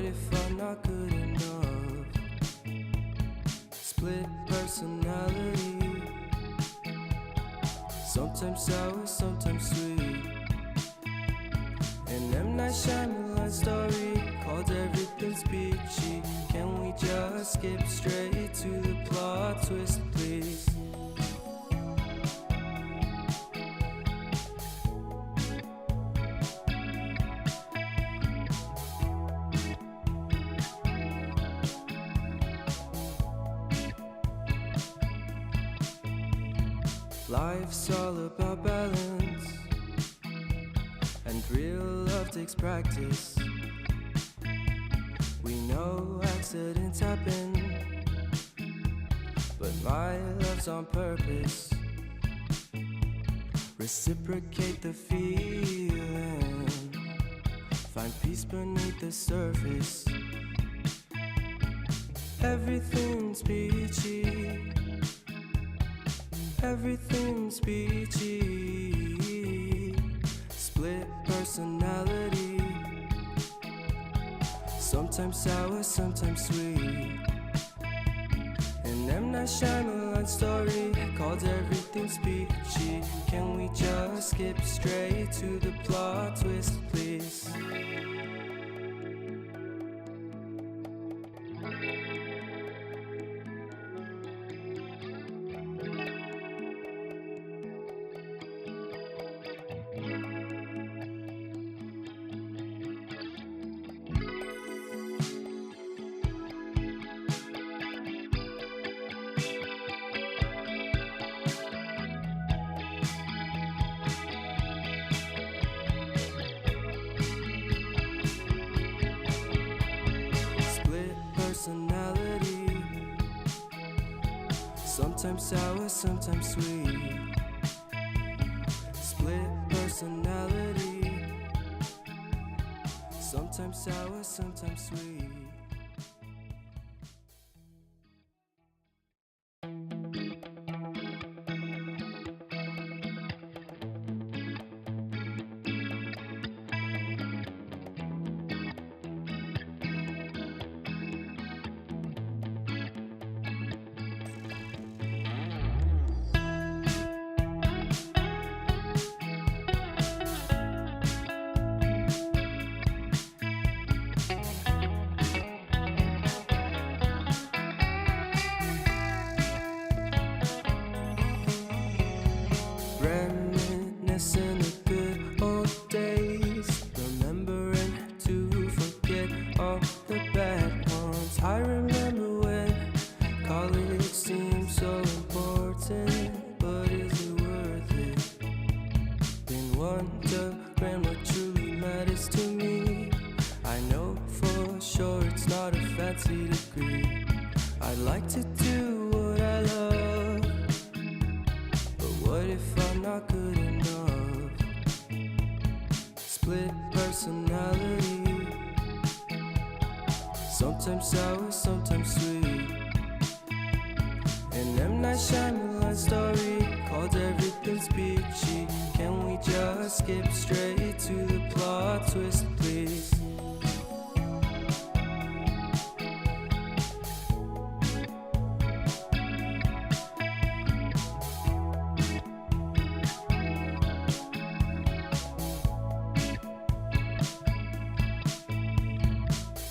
if I'm not good enough? Split personality, sometimes sour, sometimes sweet. An M. Night Shyamalan story called Everything's Peachy. Can we just skip straight to the plot twist, please? Life's all about balance, and real love takes practice. We know accidents happen, but my love's on purpose. Reciprocate the feeling, find peace beneath the surface. Everything's peachy, everything's peachy. Split personality, sometimes sour, sometimes sweet. An M. Night Shyamalan story called Everything's Peachy. Can we just skip straight to the plot twist, please? Personality, sometimes sour, sometimes sweet. Split personality, sometimes sour, sometimes sweet. Reminiscing the good old days, remembering to forget all the bad ones. I remember when college seemed so important, but is it worth it? Been wondering what truly matters to me. I know for sure it's not a fancy degree. I'd like to do what I love, but what if I'm not good enough? Split personality, sometimes sour, sometimes sweet. An M. Night Shyamalan story called Everything's Peachy. Can we just skip straight to the plot twist, please?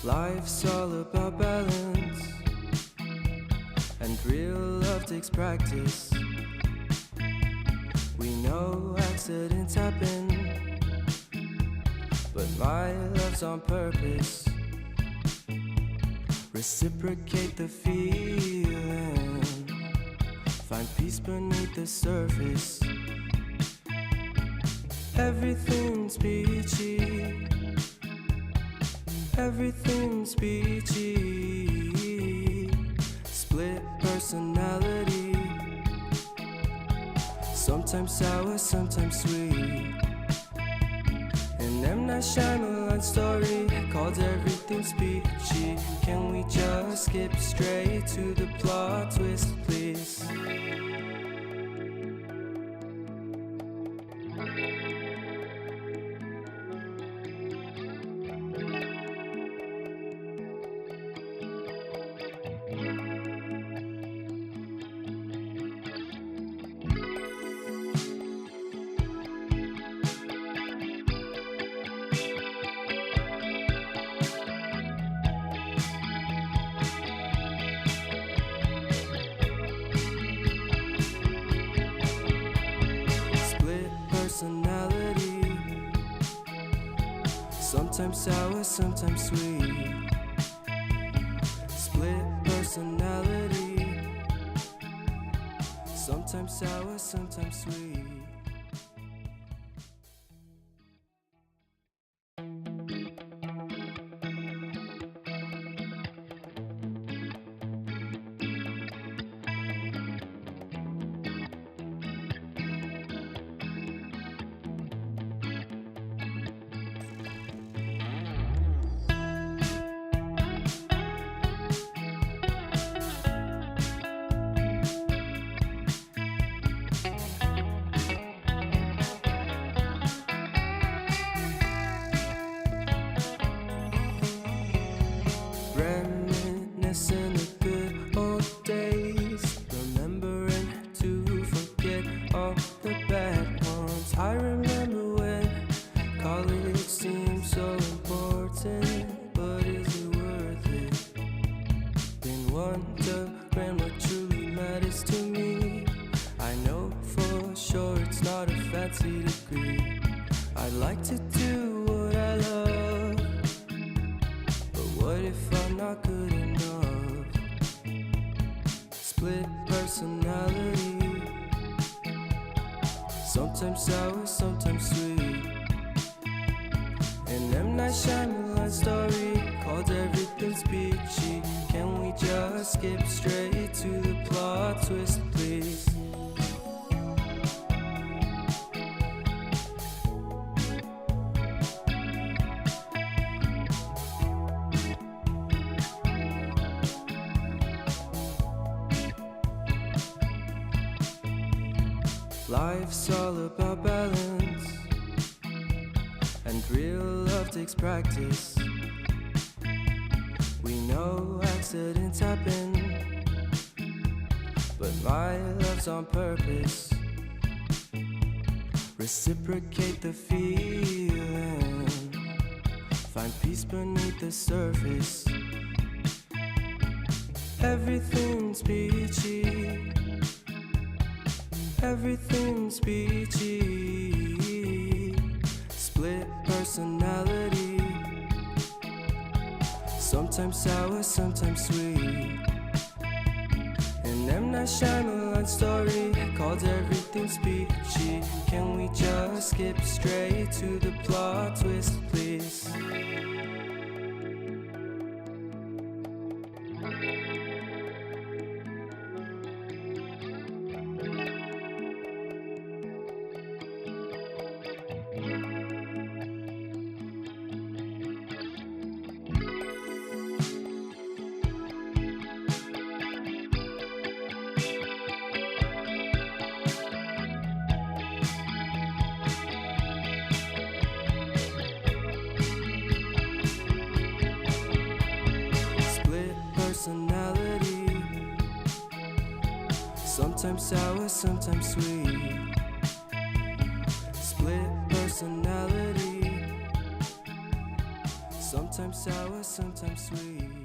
Life's all about balance, and real love takes practice. We know accidents happen, but my love's on purpose. Reciprocate the feeling, find peace beneath the surface. Everything's peachy, everything's peachy. Split personality, sometimes sour, sometimes sweet. An M. Night Shyamalan story called Everything's Peachy. Can we just skip straight to the plot twist, please? sometimes sour, sometimes sweet. Split personality, sometimes sour, sometimes sweet. Reminiscing the good old days, remembering to forget all the bad ones. I remember when college seemed so important, but is it worth it? Been wondering what truly matters to me. I know for sure it's not a fancy degree. I'd like to do what I love, but what if I'm not good enough? Split personality, sometimes sour, sometimes sweet. An M. Night Shyamalan story called Everything's Peachy. Can we just skip straight to the plot twist, please? Life's all about balance, and real love takes practice. We know accidents happen, but my love's on purpose. Reciprocate the feeling, find peace beneath the surface. Everything's peachy, everything's peachy. Split personality, sometimes sour, sometimes sweet. An M. Night Shyamalan story called Everything's Peachy. Can we just skip straight to the plot twist, please? Personality, sometimes sour, sometimes sweet. Split personality, sometimes sour, sometimes sweet.